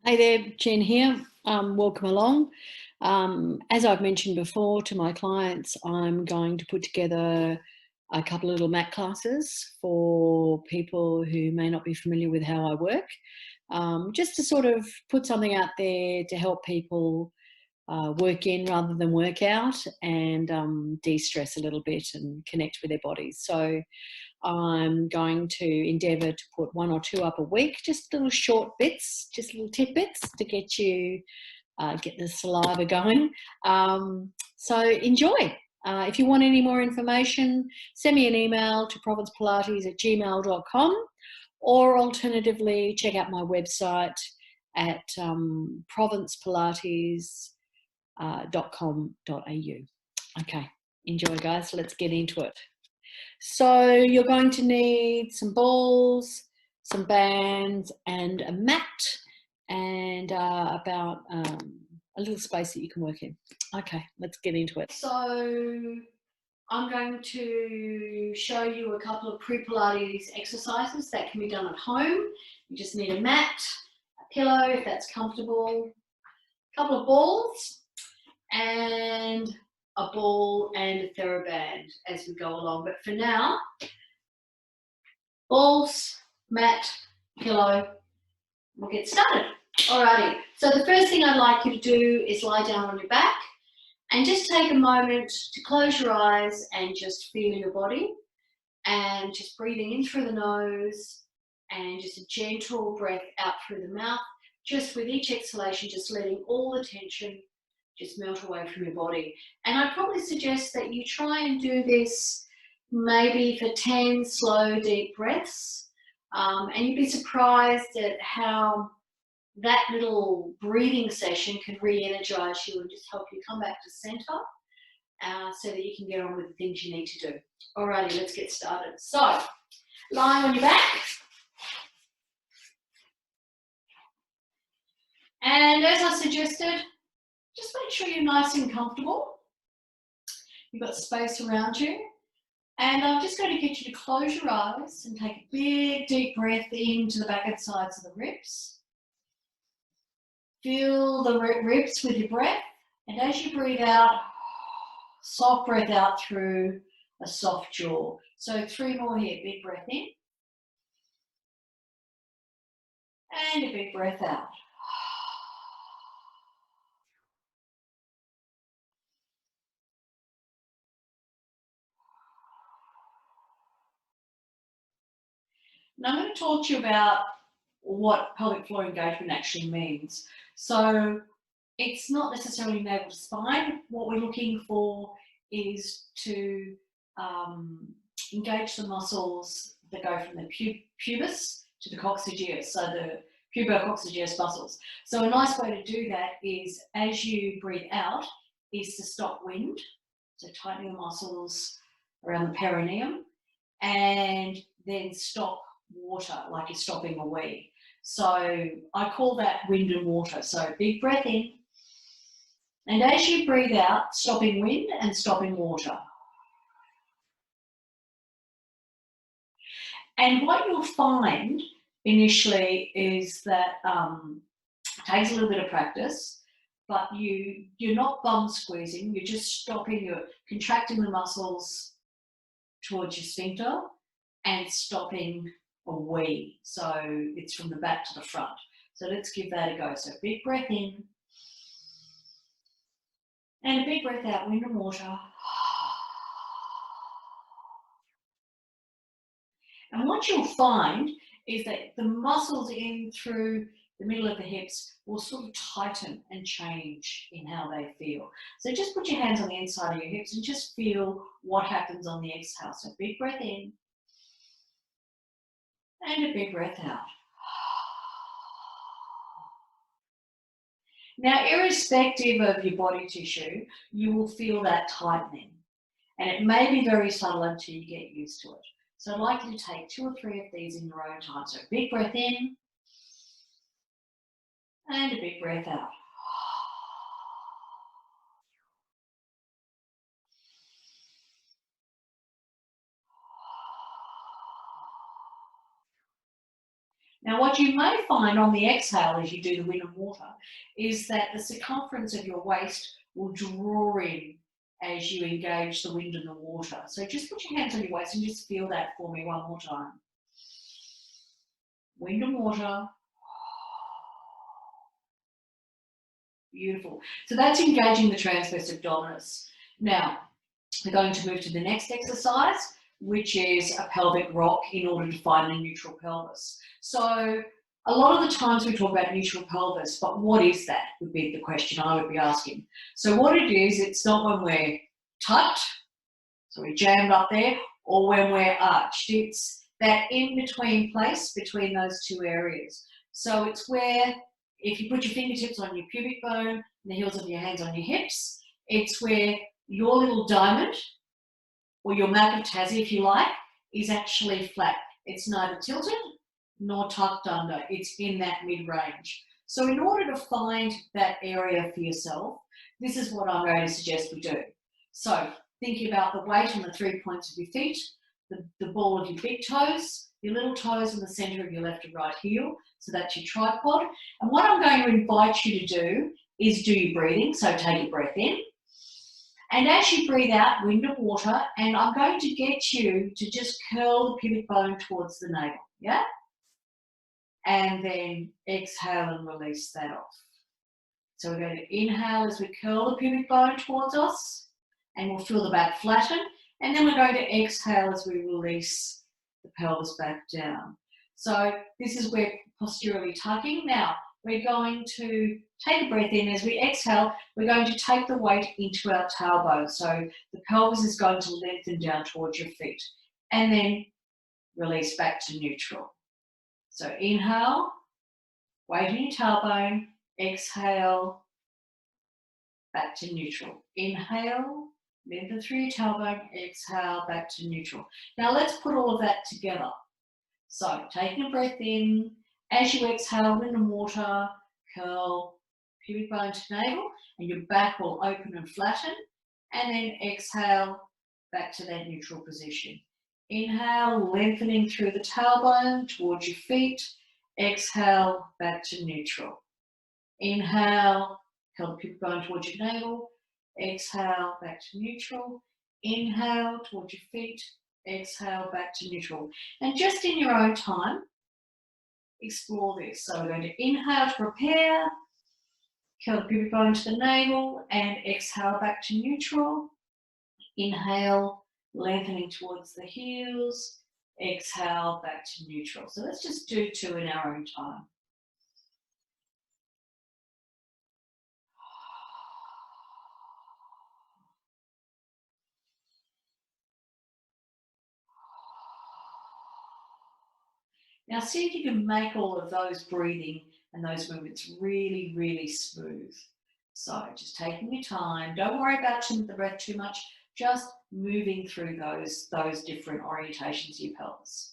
Hey there, Jen here. Welcome along. As I've mentioned before to my clients, I'm going to put together a couple of little mat classes for people who may not be familiar with how I work, just to sort of put something out there to help people work in rather than work out and de-stress a little bit and connect with their bodies. So I'm going to endeavour to put one or two up a week, just little short bits, just little tidbits to get you, get the saliva going. So enjoy. If you want any more information, send me an email to provencepilates@gmail.com, or alternatively, check out my website at provencepilates.com.au. Okay, enjoy guys, let's get into it. So you're going to need some balls, some bands and a mat, and about a little space that you can work in. Okay, let's get into it. So I'm going to show you a couple of pre-Pilates exercises that can be done at home. You just need a mat, a pillow if that's comfortable, a couple of balls, and a ball and a TheraBand as we go along. But for now, balls, mat, pillow, we'll get started. Alrighty, so the first thing I'd like you to do is lie down on your back and just take a moment to close your eyes and just feel your body, and just breathing in through the nose and just a gentle breath out through the mouth, just with each exhalation, just letting all the tension just melt away from your body. And I'd probably suggest that you try and do this maybe for 10 slow, deep breaths. And you'd be surprised at how that little breathing session can re-energize you and just help you come back to center, so that you can get on with the things you need to do. Alrighty, let's get started. So, lying on your back. And as I suggested, just make sure you're nice and comfortable. You've got space around you. And I'm just going to get you to close your eyes and take a big, deep breath into the back and sides of the ribs. Feel the ribs with your breath. And as you breathe out, soft breath out through a soft jaw. So 3 more here. Big breath in. And a big breath out. Now I'm going to talk to you about what pelvic floor engagement actually means. So it's not necessarily navel to spine. What we're looking for is to engage the muscles that go from the pubis to the coccygeus, so the pubococcygeus muscles. So a nice way to do that is, as you breathe out, is to stop wind, so tightening the muscles around the perineum, and then stop water, like you're stopping a wee. So I call that wind and water. So big breath in, and as you breathe out, stopping wind and stopping water. And what you'll find initially is that it takes a little bit of practice, but you're not bum squeezing, you're just stopping, you're contracting the muscles towards your sphincter and stopping a wee. So it's from the back to the front. So let's give that a go. So big breath in and a big breath out, wind and water. And what you'll find is that the muscles in through the middle of the hips will sort of tighten and change in how they feel. So just put your hands on the inside of your hips and just feel what happens on the exhale. So big breath in and a big breath out. Now, irrespective of your body tissue, you will feel that tightening. And it may be very subtle until you get used to it. So I'd like you to take 2 or 3 of these in your own time. So big breath in and a big breath out. Now, what you may find on the exhale as you do the wind and water is that the circumference of your waist will draw in as you engage the wind and the water. So just put your hands on your waist and just feel that for me one more time. Wind and water. Beautiful. So that's engaging the transverse abdominis. Now, we're going to move to the next exercise, which is a pelvic rock in order to find the neutral pelvis. So a lot of the times we talk about neutral pelvis, but what is that would be the question I would be asking. So what it is, it's not when we're tucked, so we're jammed up there, or when we're arched. It's that in-between place between those two areas. So it's where, if you put your fingertips on your pubic bone and the heels of your hands on your hips, it's where your little diamond, or your macrotazzy, if you like, is actually flat. It's neither tilted nor tucked under. It's in that mid-range. So in order to find that area for yourself, this is what I'm going to suggest we do. So thinking about the weight on the 3 points of your feet, the ball of your big toes, your little toes in the center of your left and right heel, so that's your tripod. And what I'm going to invite you to do is do your breathing, so take your breath in. And as you breathe out, wind and water, and I'm going to get you to just curl the pubic bone towards the navel, yeah? And then exhale and release that off. So we're going to inhale as we curl the pubic bone towards us, and we'll feel the back flatten. And then we're going to exhale as we release the pelvis back down. So this is where posteriorly tucking. Now, we're going to take a breath in. As we exhale, we're going to take the weight into our tailbone. So the pelvis is going to lengthen down towards your feet. And then release back to neutral. So inhale, weight in your tailbone. Exhale, back to neutral. Inhale, lengthen through your tailbone. Exhale, back to neutral. Now let's put all of that together. So taking a breath in. As you exhale, wind and water, curl pubic bone to navel, and your back will open and flatten. And then exhale, back to that neutral position. Inhale, lengthening through the tailbone towards your feet. Exhale, back to neutral. Inhale, curl the pubic bone towards your navel. Exhale, back to neutral. Inhale, towards your feet. Exhale, back to neutral. And just in your own time, explore this. So we're going to inhale to prepare, curl the pubic bone to the navel, and exhale back to neutral. Inhale, lengthening towards the heels. Exhale back to neutral. So let's just do 2 in our own time. Now see if you can make all of those breathing and those movements really, really smooth. So just taking your time. Don't worry about the breath too much. Just moving through those different orientations of your pelvis.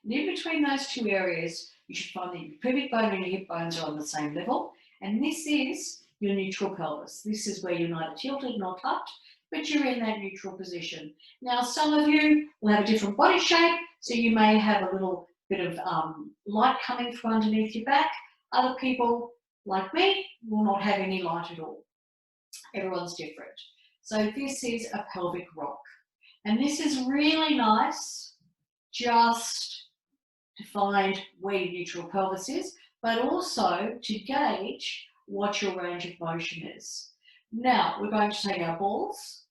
And in between those two areas, you should find that your pubic bone and your hip bones are on the same level. And this is your neutral pelvis. This is where you're neither tilted nor tucked, but you're in that neutral position. Now, some of you will have a different body shape, so you may have a little bit of light coming from underneath your back. Other people, like me, will not have any light at all. Everyone's different. So this is a pelvic rock. And this is really nice just to find where your neutral pelvis is, but also to gauge what your range of motion is. Now, we're going to take our balls,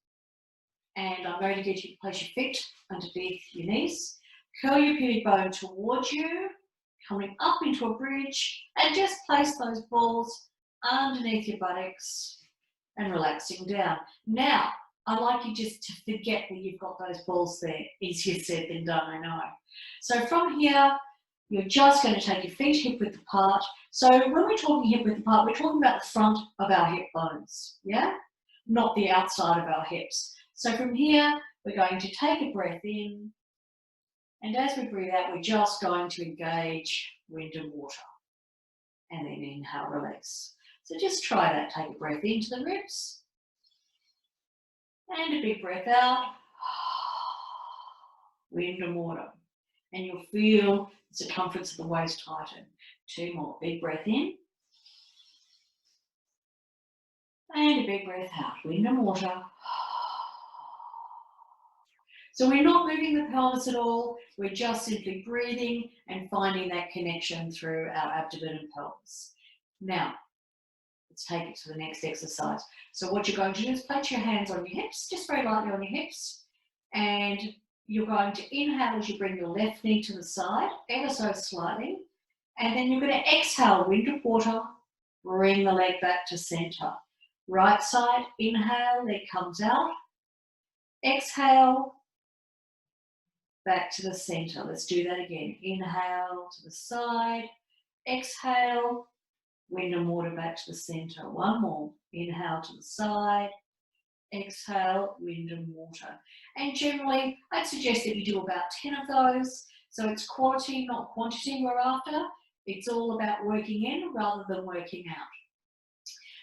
and I'm going to get you to place your feet underneath your knees. Curl your pubic bone towards you, coming up into a bridge, and just place those balls underneath your buttocks and relaxing down. Now, I'd like you just to forget that you've got those balls there. Easier said than done, I know. So from here, You're just going to take your feet hip width apart. So when we're talking hip width apart, we're talking about the front of our hip bones, yeah? Not the outside of our hips. So from here, we're going to take a breath in, and as we breathe out, we're just going to engage wind and water. And then inhale, release. So just try that. Take a breath into the ribs, and a big breath out, wind and water. And you'll feel the circumference of the waist tighten. 2 more. Big breath in. And a big breath out. Wind and water. So we're not moving the pelvis at all. We're just simply breathing and finding that connection through our abdomen and pelvis. Now, let's take it to the next exercise. So what you're going to do is place your hands on your hips, just very lightly on your hips. And you're going to inhale as you bring your left knee to the side, ever so slightly. And then you're going to exhale, wind and water, bring the leg back to center. Right side, inhale, leg comes out. Exhale, back to the center. Let's do that again. Inhale to the side. Exhale, wind and water back to the center. 1 more. Inhale to the side. Exhale, wind and water. And generally, I'd suggest that you do about 10 of those. So it's quality, not quantity we're after. It's all about working in rather than working out.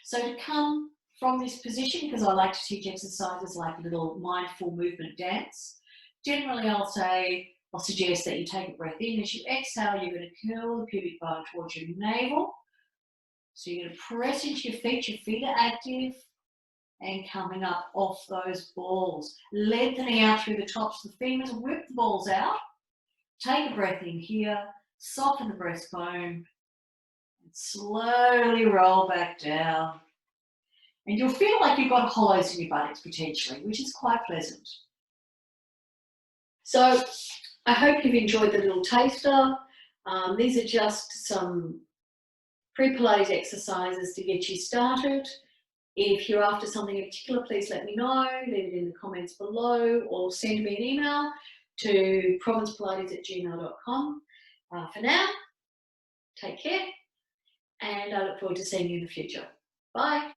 So to come from this position, because I like to teach exercises like a little mindful movement dance, generally I'll suggest that you take a breath in. As you exhale, you're going to curl the pubic bone towards your navel. So you're going to press into your feet are active, and coming up off those balls. Lengthening out through the tops of the femurs, whip the balls out. Take a breath in here, soften the breastbone, and slowly roll back down. And you'll feel like you've got hollows in your buttocks potentially, which is quite pleasant. So I hope you've enjoyed the little taster. These are just some pre-Pilates exercises to get you started. If you're after something in particular, please let me know. Leave it in the comments below or send me an email to provencepilates@gmail.com. For now, take care, and I look forward to seeing you in the future. Bye.